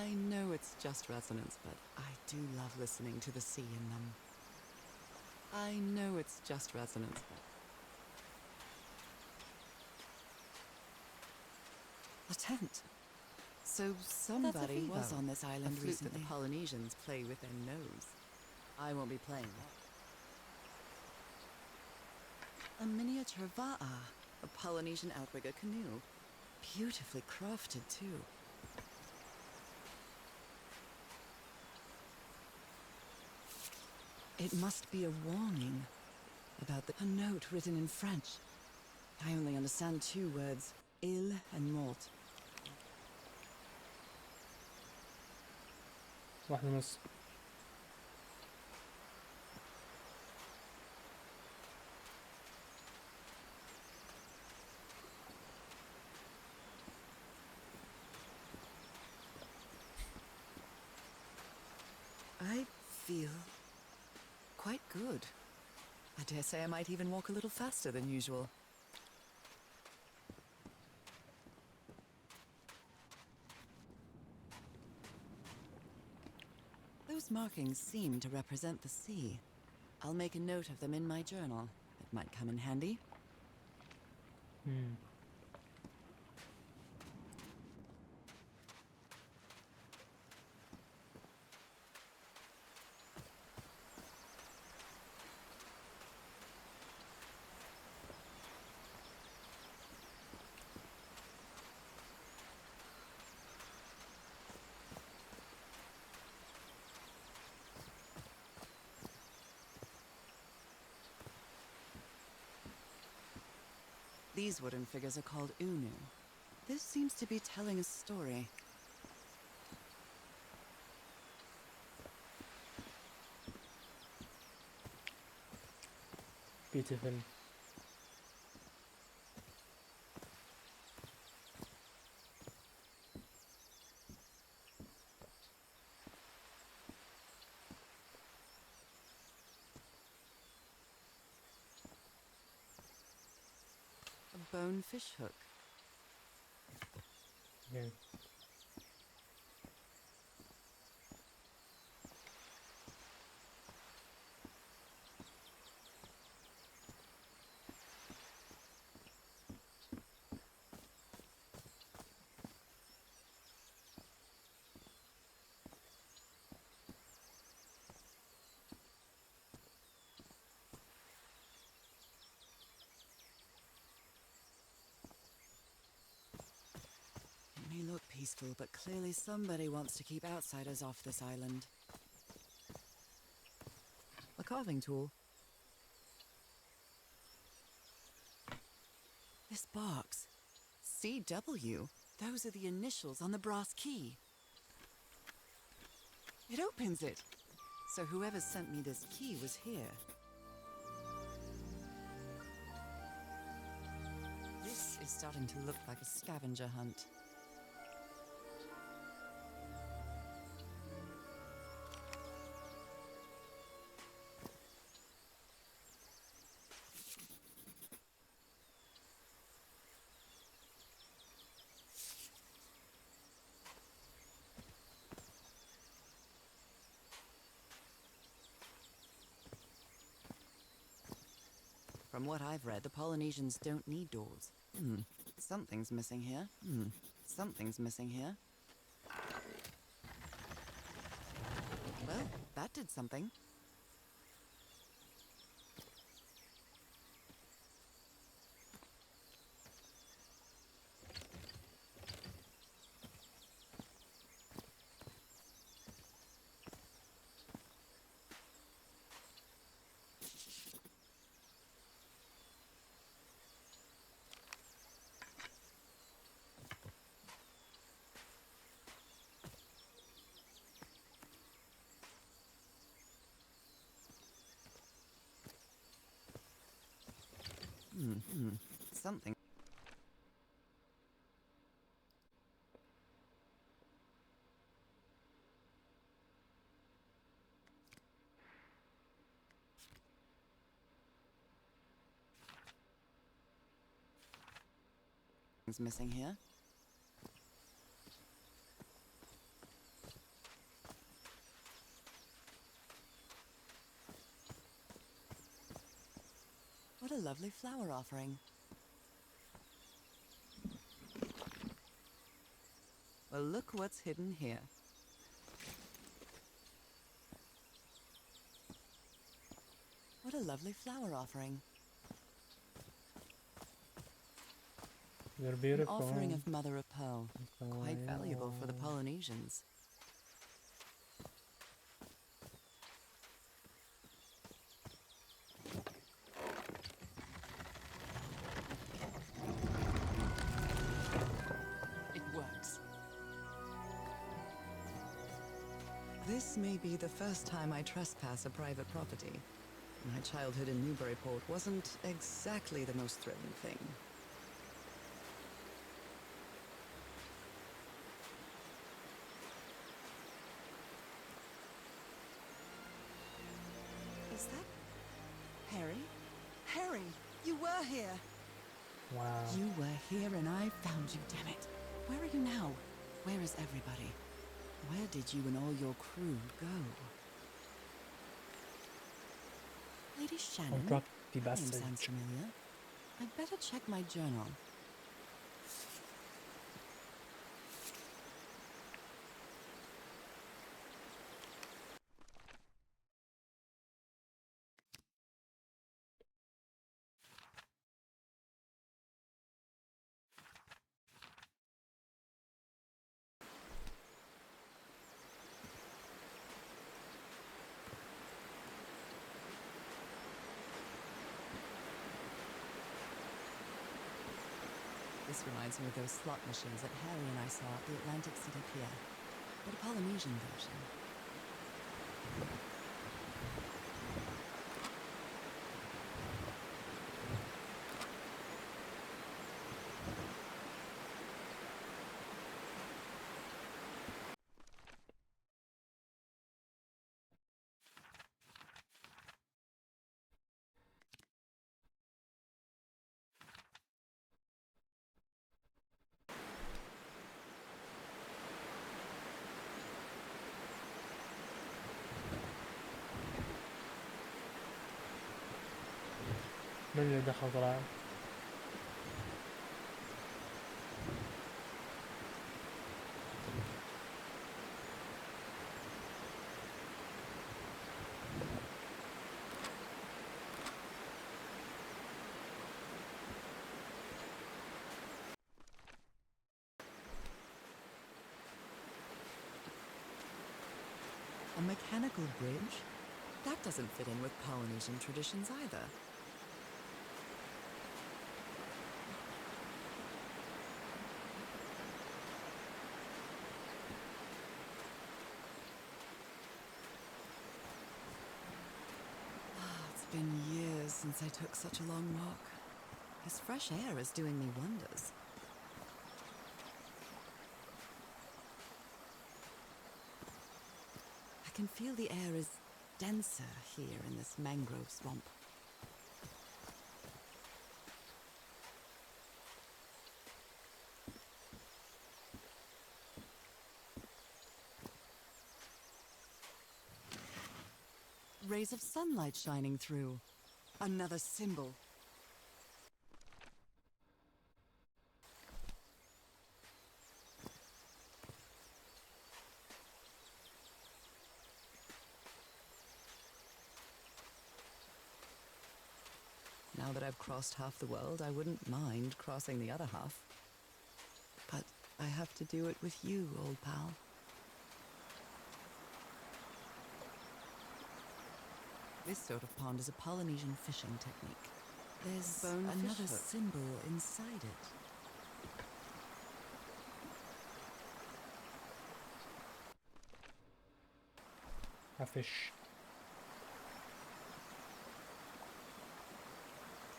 I know it's just resonance, but I do love listening to the sea in them. I know it's just resonance, but... A tent. So somebody was on this island recently. That the Polynesians play with their nose. I won't be playing that. A miniature va'a, a Polynesian outrigger canoe. Beautifully crafted, too. It must be a warning about a note written in French. I only understand 2 words, île and mort. واحدة ونص. I feel quite good. I dare say I might even walk a little faster than usual. Those markings seem to represent the sea. I'll make a note of them in my journal. It might come in handy. These wooden figures are called unu. This seems to be telling a story. Beautiful. A bonefish hook. Yeah. It may look peaceful, but clearly somebody wants to keep outsiders off this island. A carving tool. This box. CW. Those are the initials on the brass key. It opens it. So whoever sent me this key was here. This is starting to look like a scavenger hunt. From what I've read, the Polynesians don't need doors. Something's missing here. Something's missing here. Well, that did something. Something. Missing here. What a lovely flower offering. Well, look what's hidden here. What a lovely flower offering. They're beautiful. An offering of mother of pearl. Quite valuable for the Polynesians. It works. This may be the first time I trespass a private property. My childhood in Newburyport wasn't exactly the most thrilling thing. Is that Harry? Harry, you were here! Wow. You were here and I found you, damn it. Where are you now? Where is everybody? Where did you and all your crew go? Lady Shannon? I'll drop the That name message. sounds familiar. I'd better check my journal. This reminds me of those slot machines that Harry and I saw at the Atlantic City Pier, but a Polynesian version. من اللي دخل طلع؟ A mechanical bridge? That doesn't fit in with Polynesian traditions either. It's been years since I took such a long walk. This fresh air is doing me wonders. I can feel the air is denser here in this mangrove swamp. Rays of sunlight shining through. Another symbol. Now that I've crossed half the world, I wouldn't mind crossing the other half. But I have to do it with you, old pal. This sort of pond is a Polynesian fishing technique. There's another symbol inside it. A fish.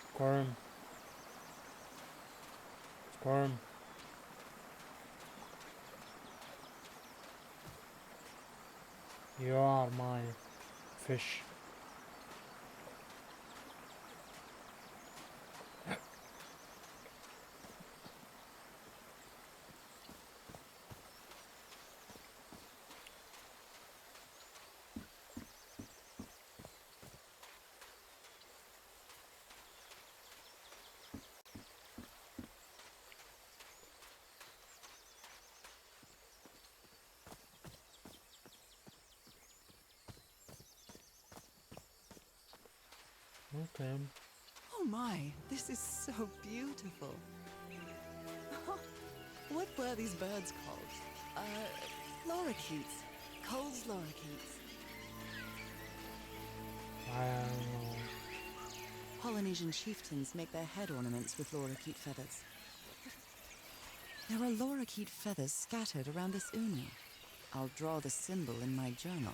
Squirm. Squirm. You are my fish. Okay. Oh my, this is so beautiful. What were these birds called? Lorikeets. Cole's lorikeets. I don't know. Polynesian chieftains make their head ornaments with lorikeet feathers. There are lorikeet feathers scattered around this unu. I'll draw the symbol in my journal.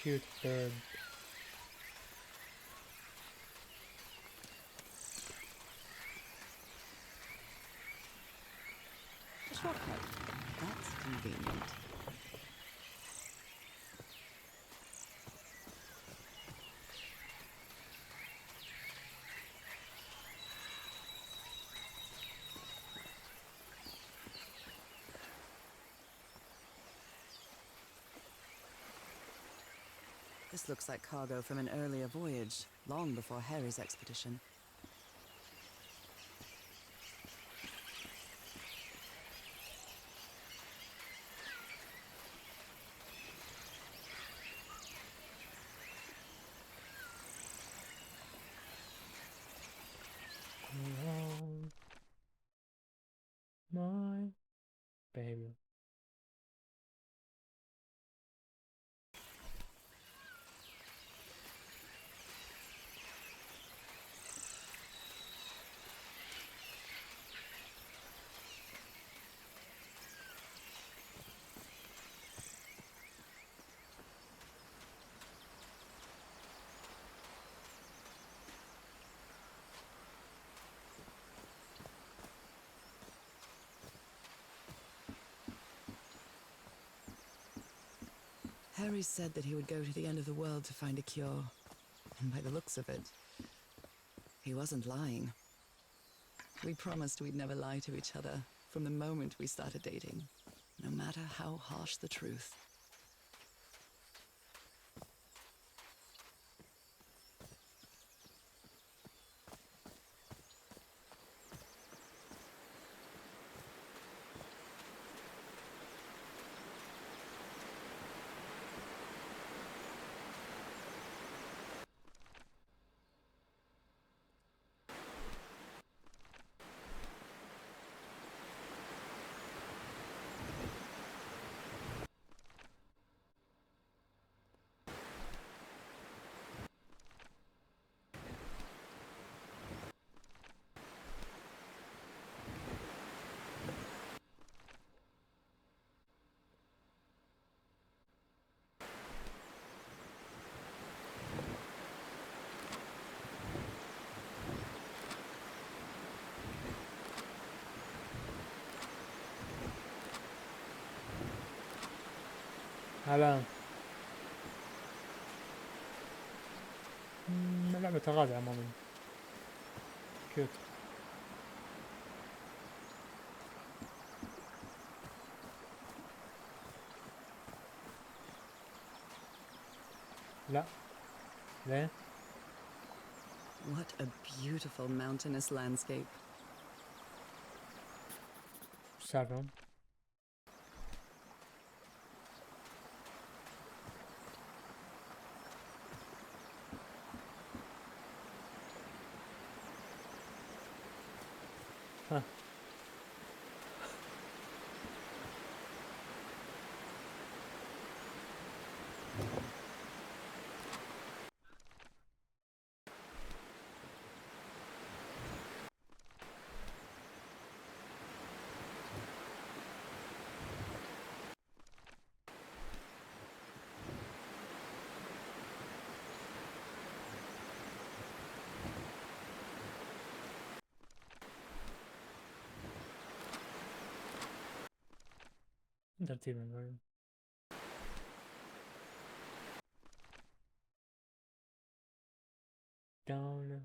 Cute bird. A shortcut. That's convenient. This looks like cargo from an earlier voyage, long before Harry's expedition. Oh, my baby. Harry said that he would go to the end of the world to find a cure. And by the looks of it, he wasn't lying. We promised we'd never lie to each other from the moment we started dating, no matter how harsh the truth. هلا. لعبة تغاز عموما. كيوت. لا. ليه؟ What a beautiful mountainous landscape. وش سالفة؟ ها. ترتيب المهم. دولة.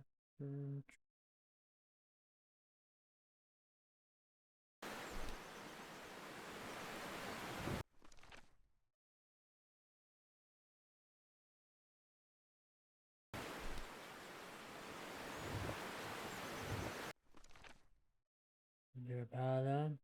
نجرب هذا.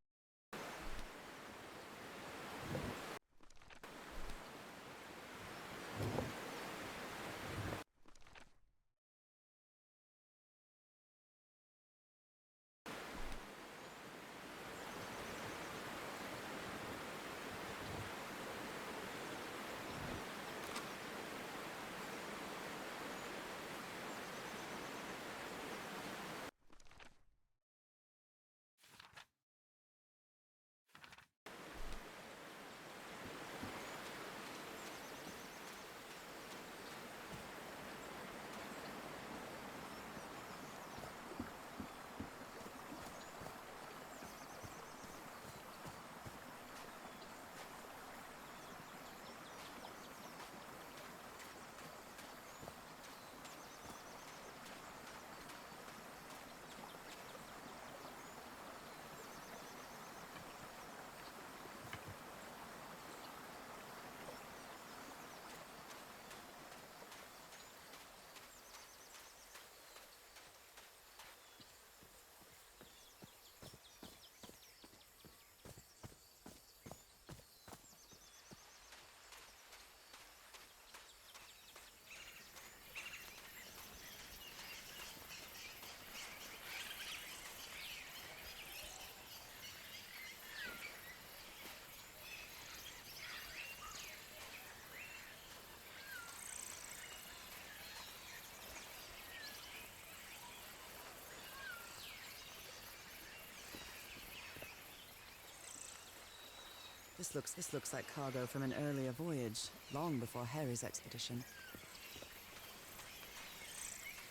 This looks like cargo from an earlier voyage, long before Harry's expedition.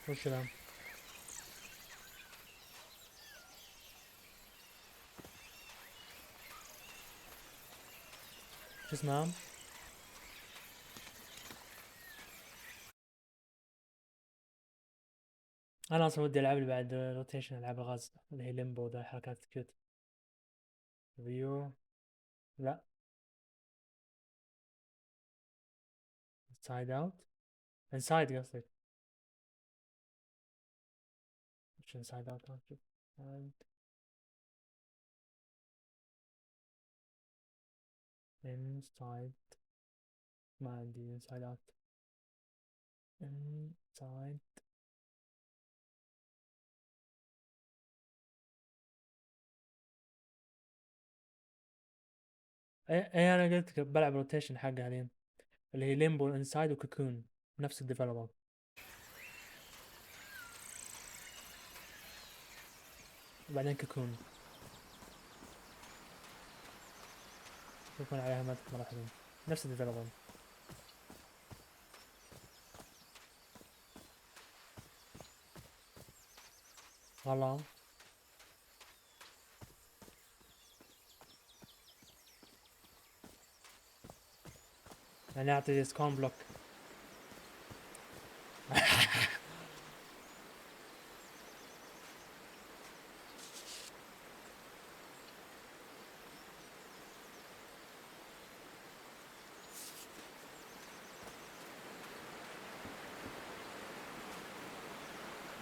وش ذا؟ شو اسمها؟ انا اصلا ودي العب لي بعد روتيشن العاب الغاز اللي هي ليمبو ذا حركات كيوت. ريو لا انسايد اوت انسايد قصدي مش انسايد اوت انسايد ما عندي انسايد اوت انسايد اي انا قلت لك بلعب روتيشن حق حاليا اللي هي ليمبو انسايد وكوكون نفس الديفلوبر وبعدين كوكون يكون عليها مادة مرة حلوة نفس الديفلوبر والله يعني اعطي سكون بلوك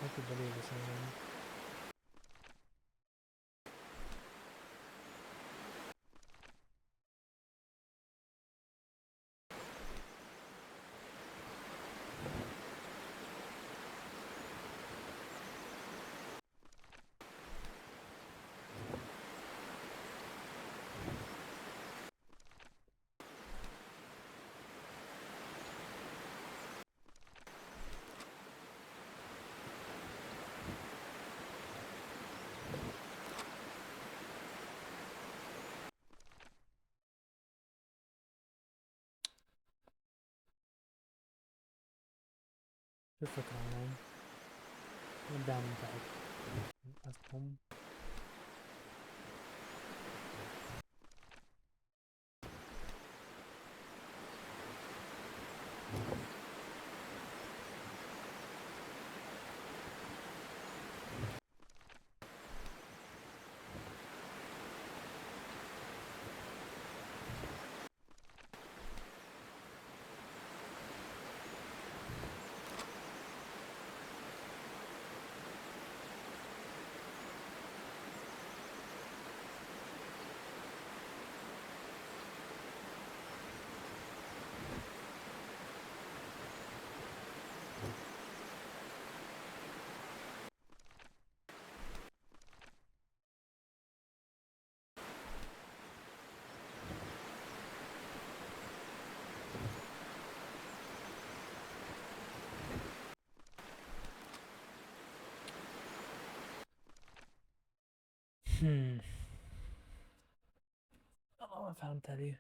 هاك الدليل بس شو الفكرة هون قدام من تحت أسهم ما فهمت عليه.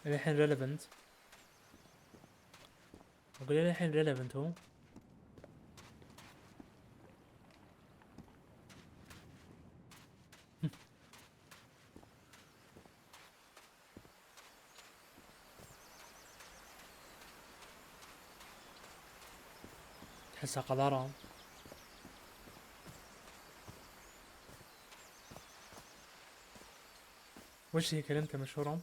الحين relevant. أقول لي الحين relevant هو. تحسها قذارة. وش هي كلمته مشهورة؟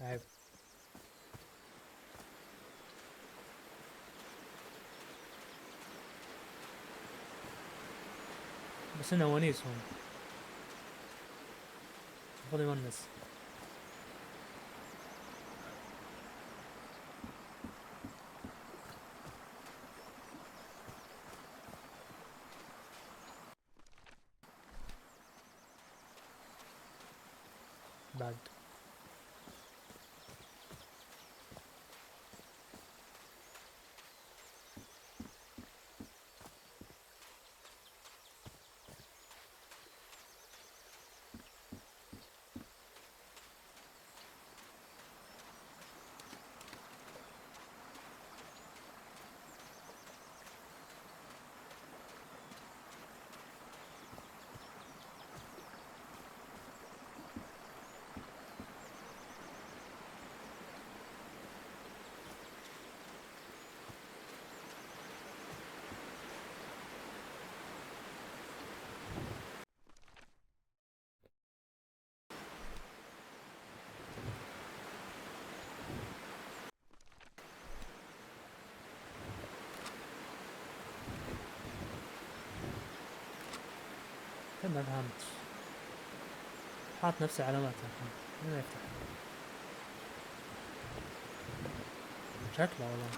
عيب. بس انه ونيس هم. المفروض يونس. بعد. ما فهمتش. حاط نفس العلامات يا اخي. ما يفتح شكله والله.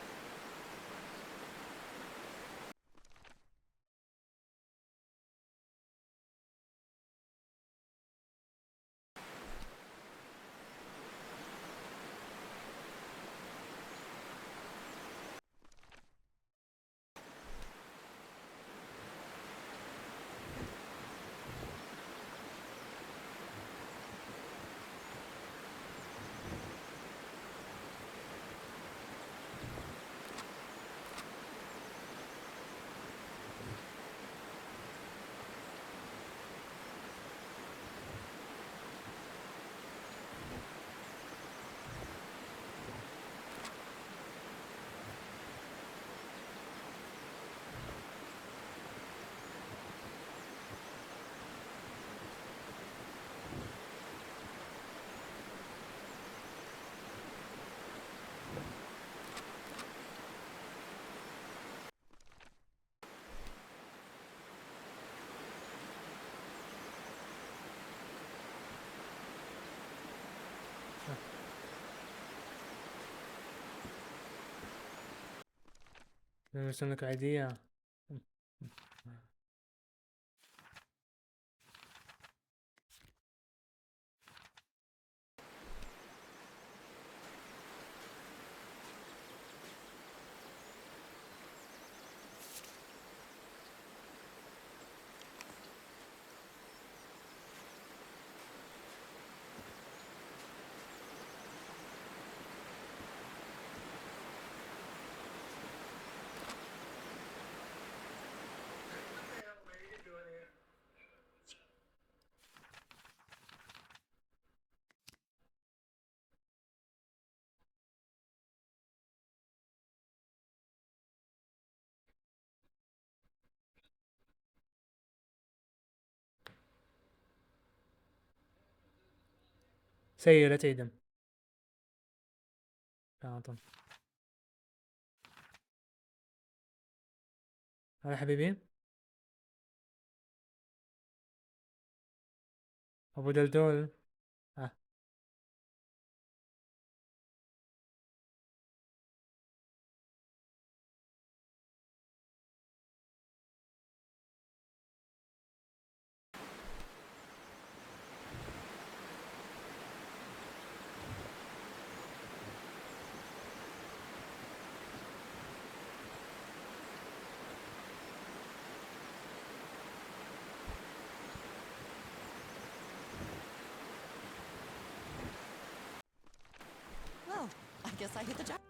يرسم لك عيدية. سيئة تعيدم. فهمتم. هلا حبيبي. أبو دلدول. Well, I guess I hit the jackpot.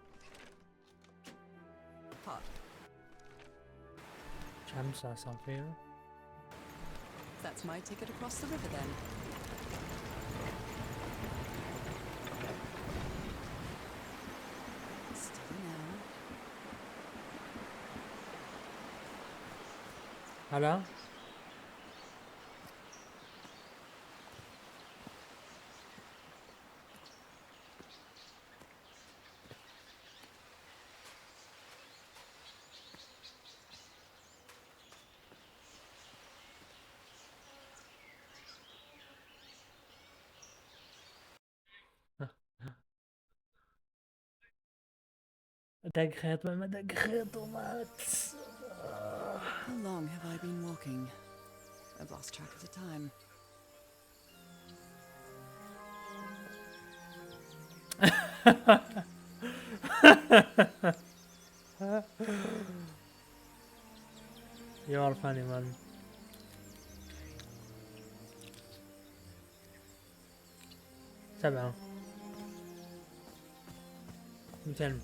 شمس عصافير. That's my ticket across the river then. Steady now. هلا. دق خيط ما دق خيط ومات. How long have I been walking? I've lost track of the time. You are funny man. سبعة. 200.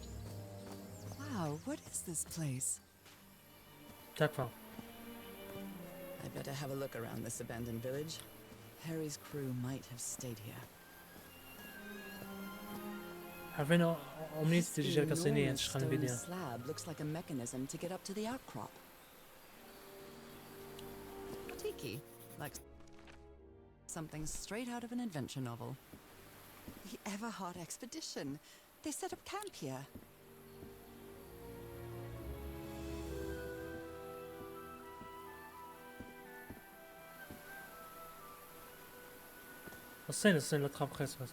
Wow, what is this place? تكفى. I better have a look around this abandoned village. Harry's crew might have stayed here. عارفين أمنية This تجي شركة صينية enormous تشغل stone فيديو. slab looks like a mechanism to get up to the outcrop. Tiki, like something straight out of an adventure novel. The Everhard expedition. They set up camp here. الصين لا تخاف رخيص بس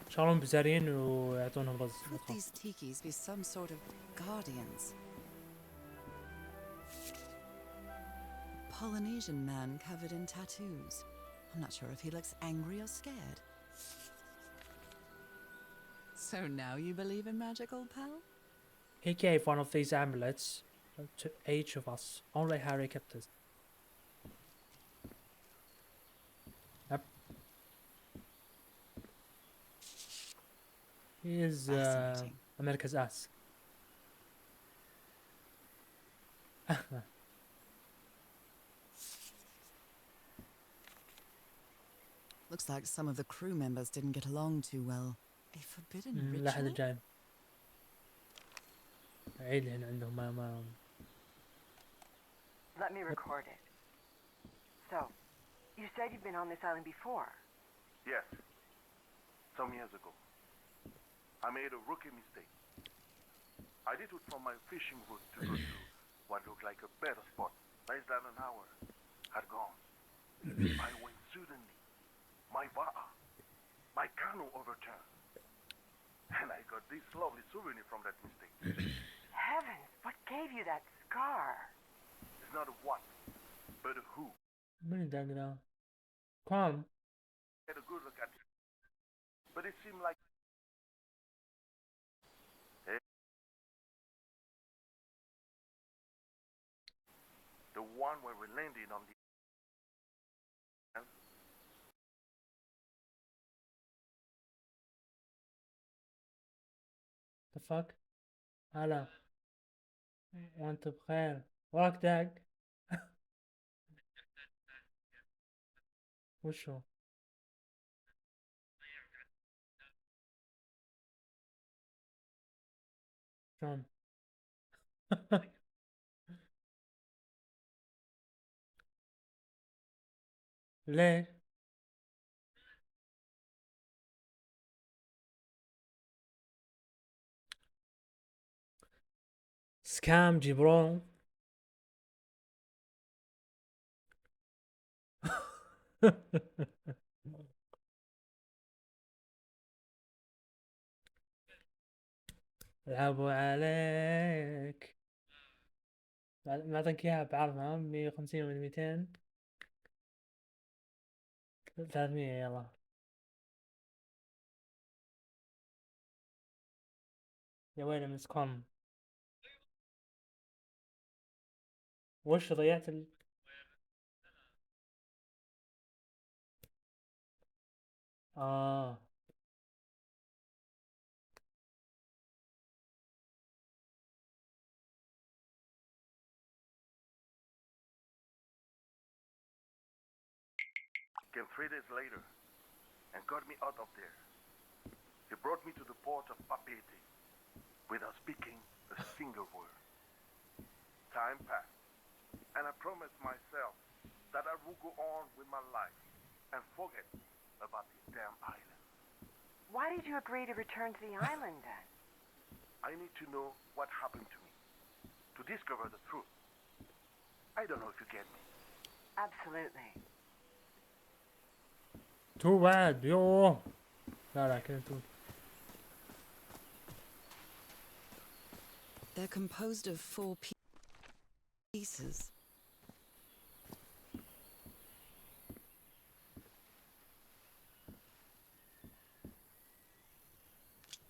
شغلهم بزارين ويعطونهم رز Could these tikis be some sort of guardians? Polynesian man covered in tattoos. I'm not sure if he looks angry or scared. So now you believe in magic, old pal? He gave one of these amulets to each of us. Only Harry kept it. Yep. He is Fascinating. America's ass. Looks like some of the crew members didn't get along too well. A forbidden لا حد ritual? جاي. عيد هنا عندهم ما Let me record it. So, you said you've been on this island before. Yes. Some years ago. I made a rookie mistake. I did it from my fishing route to go to what looked like a better spot. Less than an hour had gone. I went suddenly. My va'a, my canoe overturned. And I got this lovely souvenir from that mistake. Heavens, what gave you that scar? It's not a what, but a who. من عندنا كم Had a good look at it. But it seemed like the one where we landed on the the fuck هلا وانت بخير وراك داق وشو شلون ليه سكام جبرون لعبوا عليك ما اعطيك اياها بعرضها 150 ولا 200 300 يلا يا ويلي مسكم وش ضيعت اه came 3 days later and got me out of there. He brought me to the port of Papeete without speaking a single word. Time passed, and I promised myself that I would go on with my life and forget about this damn island. Why did you agree to return to the island then? I need to know what happened to me, to discover the truth. I don't know if you get me. Absolutely. تو bad يوه لا كده تو They're composed of 4 pieces.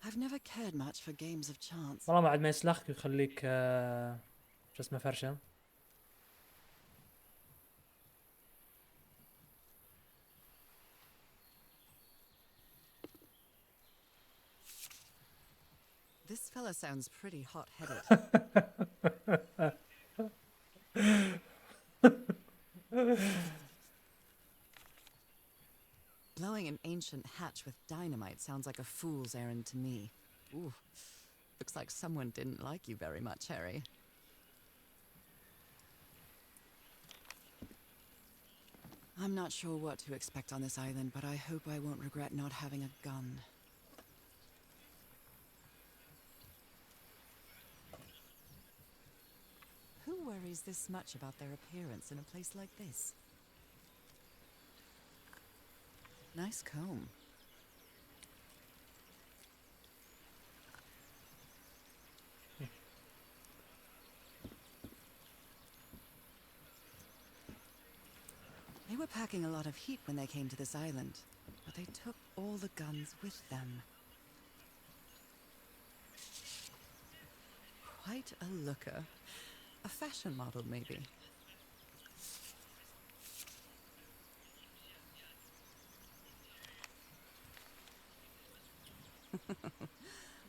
I've never cared much for games of chance. والله بعد ما يسلخك يخليك شو اسمه فرشة This fella sounds pretty hot-headed. Blowing an ancient hatch with dynamite sounds like a fool's errand to me. Ooh, looks like someone didn't like you very much, Harry. I'm not sure what to expect on this island, but I hope I won't regret not having a gun. Who worries this much about their appearance in a place like this? Nice comb. They were packing a lot of heat when they came to this island, but they took all the guns with them. Quite a looker. A fashion model, maybe.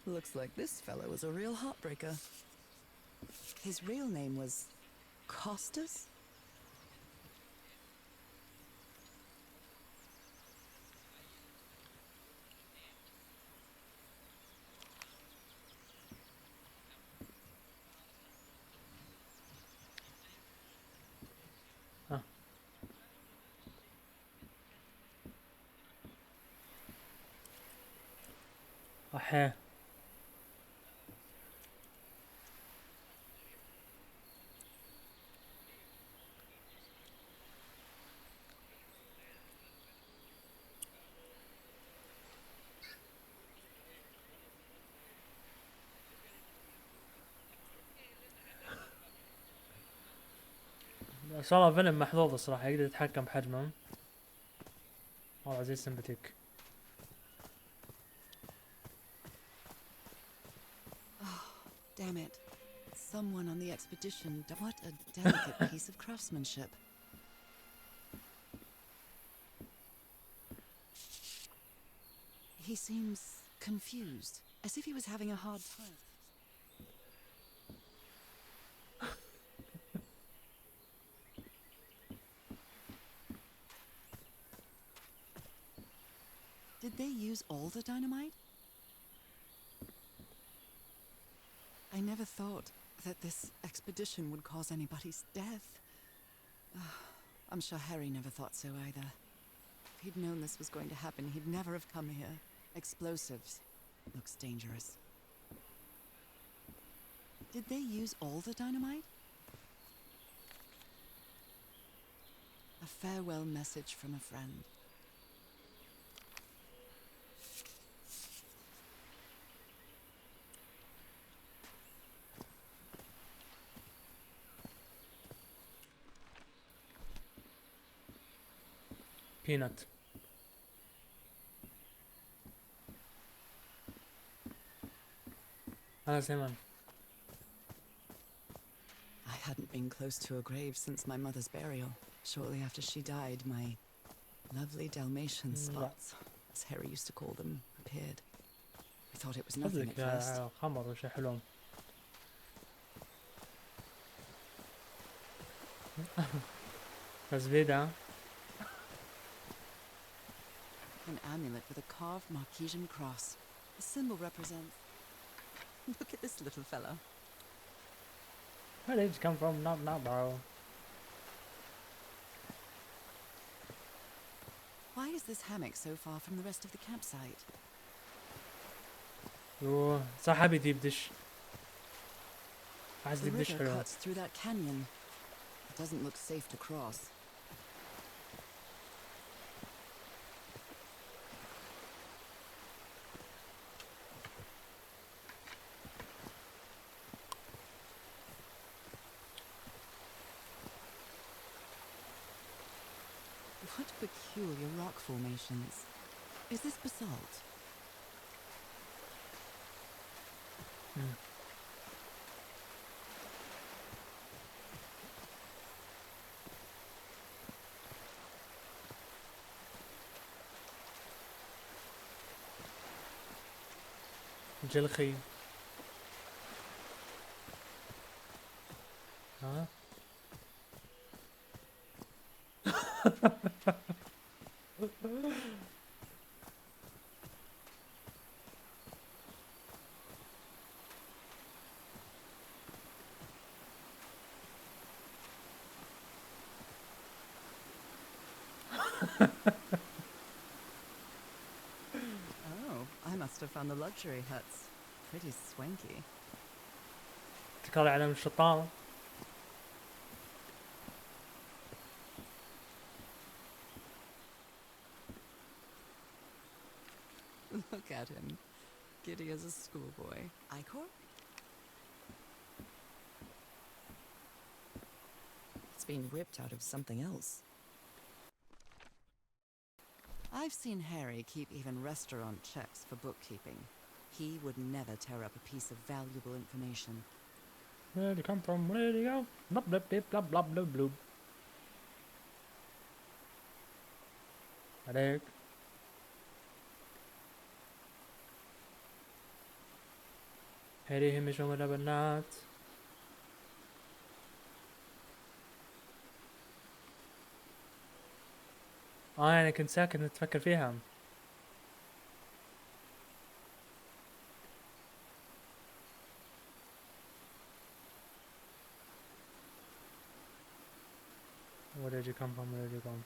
Looks like this fellow was a real heartbreaker. His real name was Costas? ها أحيا صار فيلم محظوظ الصراحة، يقدر يتحكم بحجمه. والله عزيز سمباتيك. Damn it. Someone on the expedition. What a delicate piece of craftsmanship. He seems confused, as if he was having a hard time. Did they use all the dynamite? I never thought that this expedition would cause anybody's death. I'm sure Harry never thought so either. If he'd known this was going to happen, he'd never have come here. Explosives. Looks dangerous. Did they use all the dynamite? A farewell message from a friend. بينات. أنا زمان. I hadn't been close to a grave since my mother's burial. Shortly after she died, my lovely Dalmatian spots, as Harry used to call them, appeared. I thought it was nothing at first. قصدك خمر وشي حلوم. تزبيدة. An amulet with a carved Marquesian cross. The symbol represents... Look at this little fella. Where did it come from? Not bro. Why is this hammock so far from the rest of the campsite? يوه صاحبي دي بدش. عايز The دي بدش river حلو. cuts through that canyon. It doesn't look safe to cross. What peculiar rock formations. Is this basalt? جلخي. ها Oh, I must have found the luxury huts. Pretty swanky. تكالي علم الشيطان. Look at him. Giddy as a schoolboy. Icor? It's been whipped out of something else. I've seen Harry keep even restaurant checks for bookkeeping. He would never tear up a piece of valuable information. Where'd you come from? Where'd you go? Blah blah blah blah blah blah blah. عليك. هاري يهمش ولا بنات. يعني كنت ساكت نتفكر فيها. Where did you come from? Where did you come?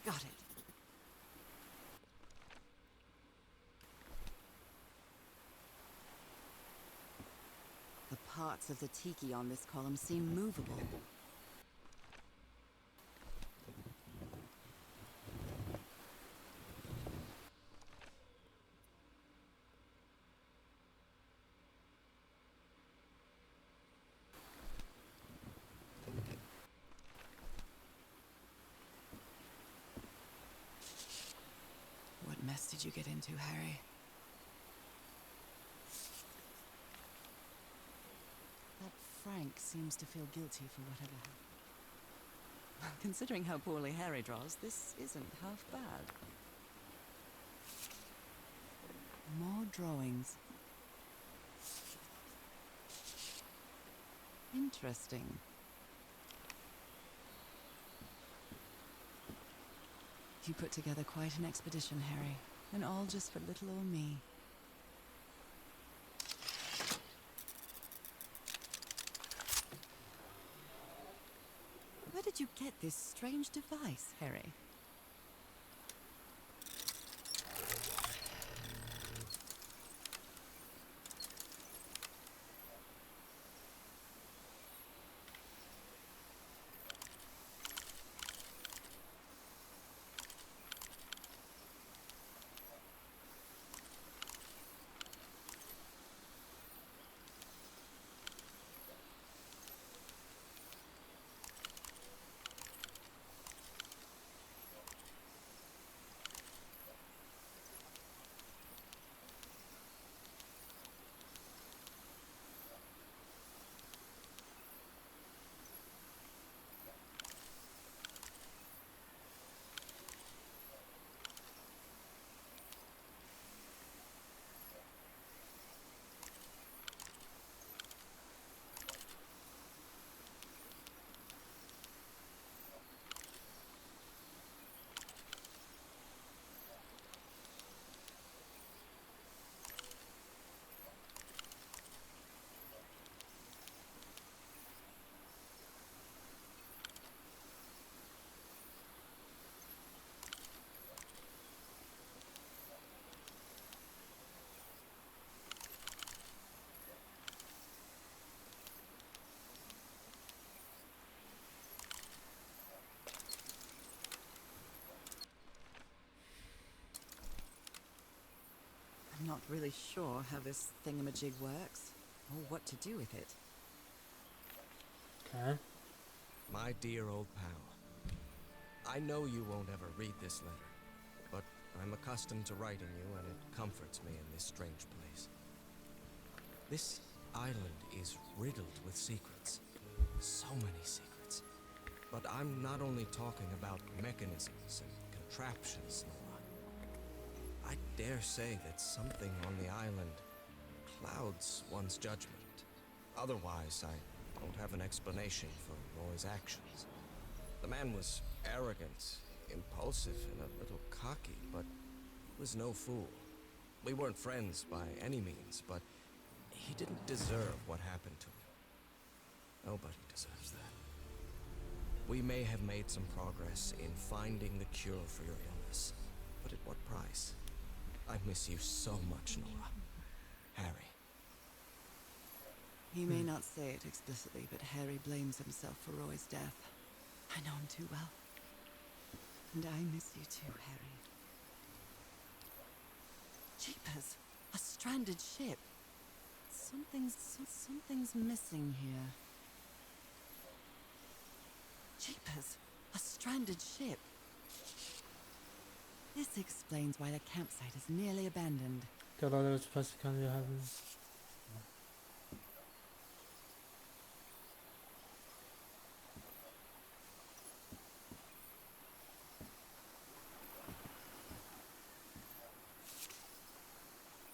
Got it. The parts of the tiki on this column seem movable. What mess did you get into, Harry? That Frank seems to feel guilty for whatever happened. Considering how poorly Harry draws, this isn't half bad. More drawings. Interesting. You put together quite an expedition, Harry. And all just for little old me. Where did you get this strange device, Harry? I'm not really sure how this thingamajig works, or what to do with it. Okay. My dear old pal, I know you won't ever read this letter, but I'm accustomed to writing you, and it comforts me in this strange place. This island is riddled with secrets. So many secrets. But I'm not only talking about mechanisms and contraptions, Nora. I dare say that something on the island clouds one's judgment. Otherwise, I don't have an explanation for Roy's actions. The man was arrogant, impulsive, and a little cocky, but he was no fool. We weren't friends by any means, but he didn't deserve what happened to him. Nobody deserves that. We may have made some progress in finding the cure for your illness, but at what price? I miss you so much, Nora. Harry. He may not say it explicitly, but Harry blames himself for Roy's death. I know him too well. And I miss you too, Harry. Jeepers! A stranded ship! Something's missing here. Jeepers! A stranded ship! This explains why the campsite is nearly abandoned. Got all those plastic on you having.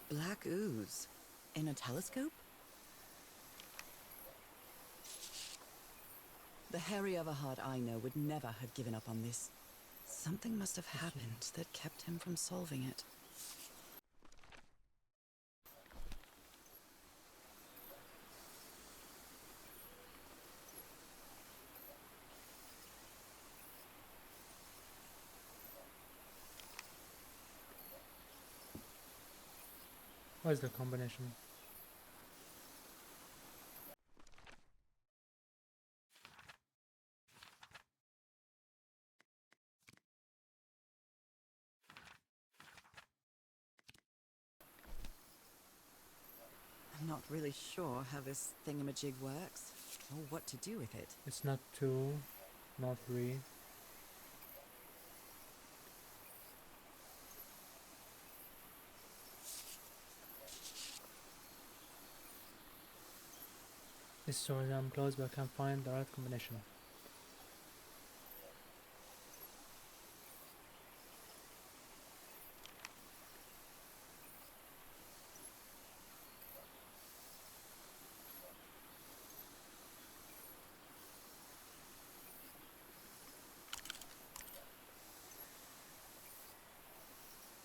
Black ooze. In a telescope? The Harry Everhard I know would never have given up on this. Something must have happened that kept him from solving it. What is the combination? I'm not really sure how this thingamajig works, or what to do with it. It's not 2, not 3. This story I'm close, but I can't find the right combination.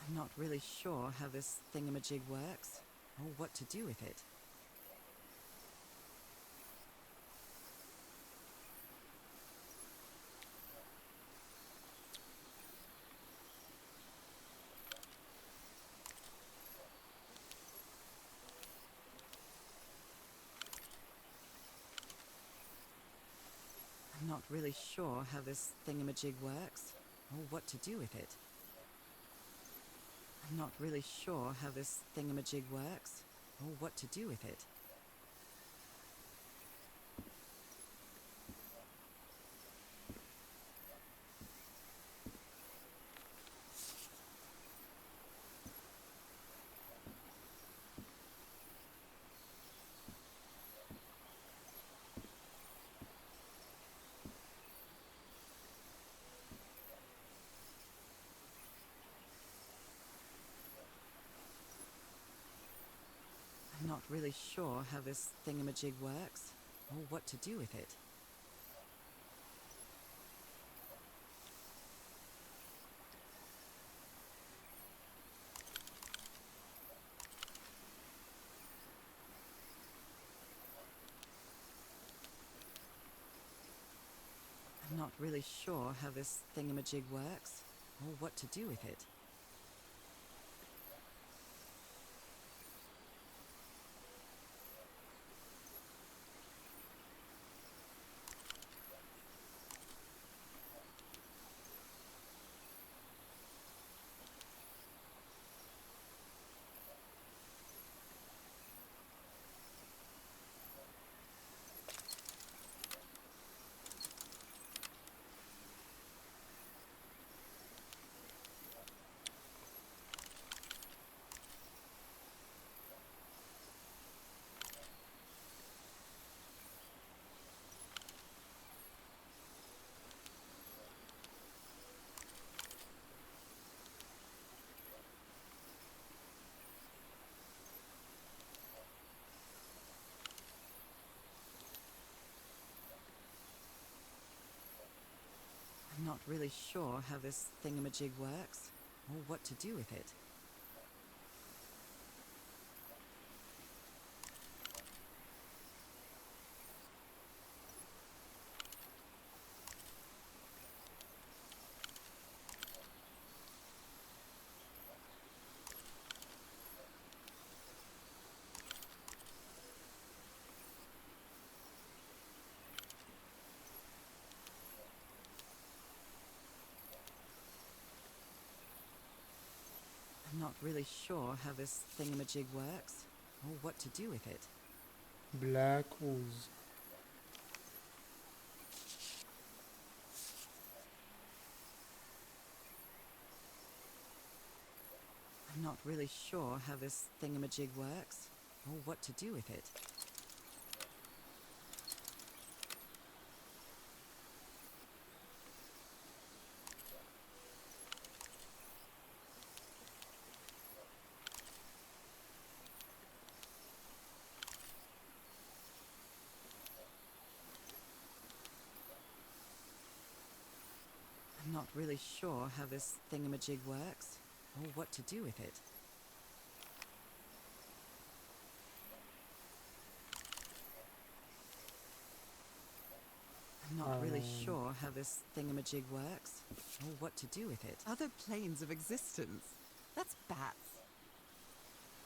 I'm not really sure how this thingamajig works, or what to do with it. I'm not really sure how this thingamajig works, or what to do with it. I'm not really sure how this thingamajig works, or what to do with it. I'm not really sure how this thingamajig works, or what to do with it. I'm not really sure how this thingamajig works, or what to do with it. not really sure how this thingamajig works, or what to do with it. I'm not really sure how this thingamajig works, or what to do with it. Black ooze. I'm not really sure how this thingamajig works, or what to do with it. I'm not really sure how this thingamajig works, or what to do with it. I'm not really sure how this thingamajig works, or what to do with it. Other planes of existence? That's bats.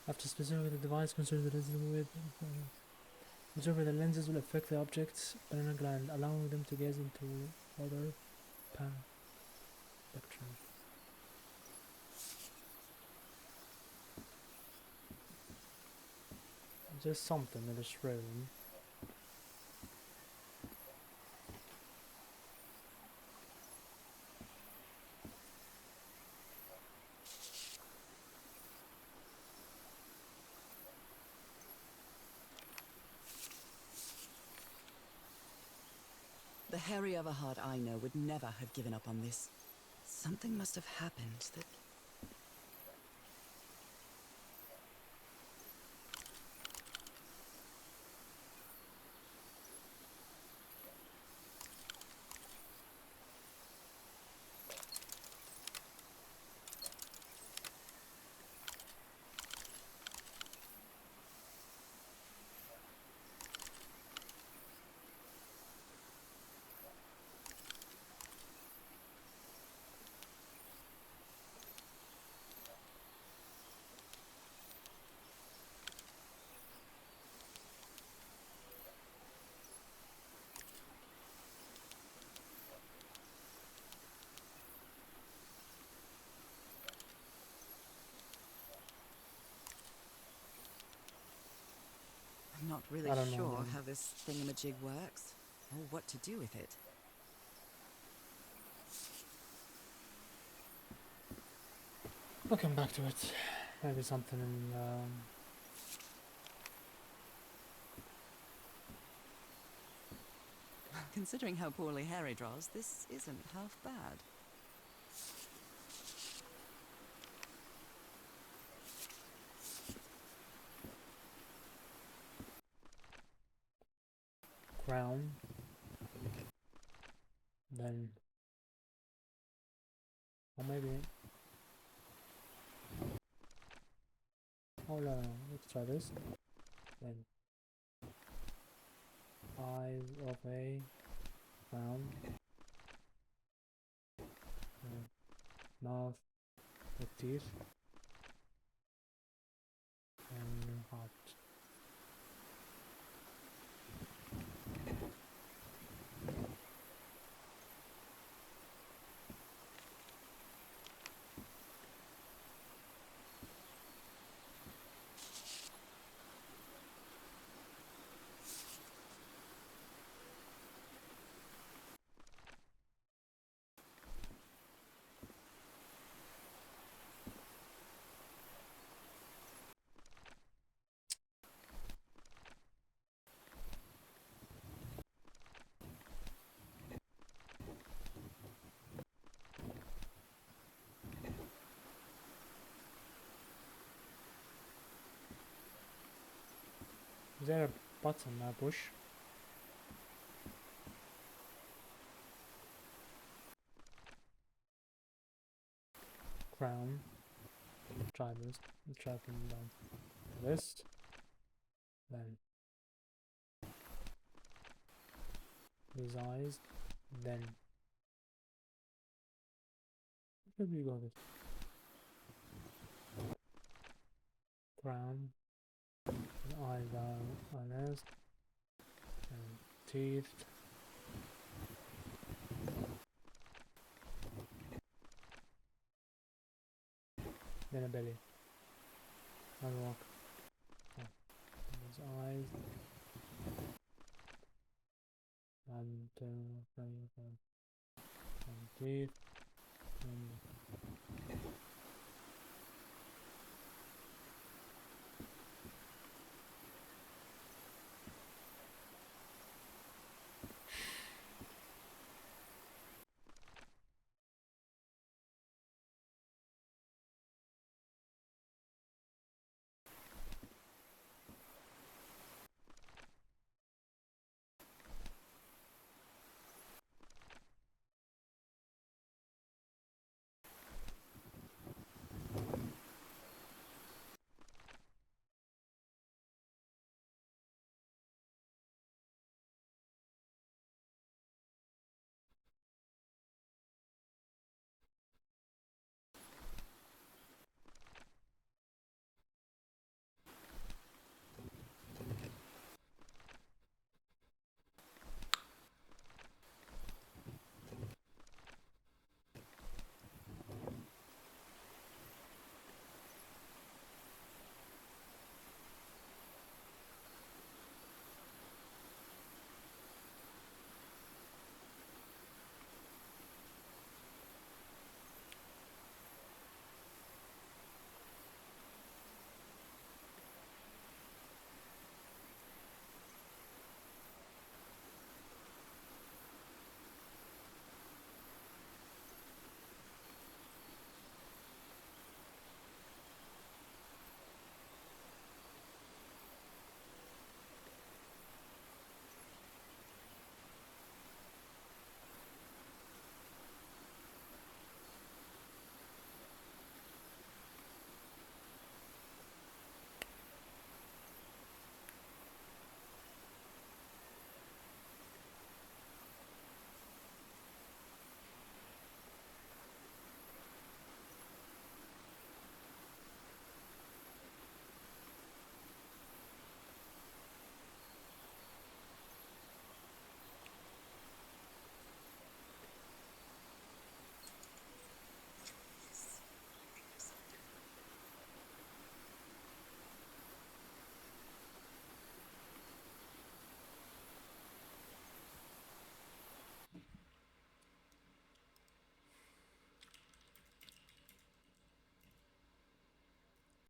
After specifying the device concerned the resident with, observe whether the lenses will affect the object's pineal gland, allowing them to gaze into other spectrum. There's something in this room. The Harry Everhard I know would never have given up on this. Something must have happened that... I'm not really I don't know, sure man. how this thingamajig works, or what to do with it. We'll come back to it. Maybe something in Considering how poorly Harry draws, this isn't half bad. crown. Then, or maybe. Oh no, let's try this. Then, eyes of a crown. Mouth with teeth. And heart. Is there a button I push? crown, try this, try from down the wrist, then his eyes, then where do we go this? Crown, eyes are last, and teeth. Then a belly. Unlock. Oh. His eyes. And teeth. And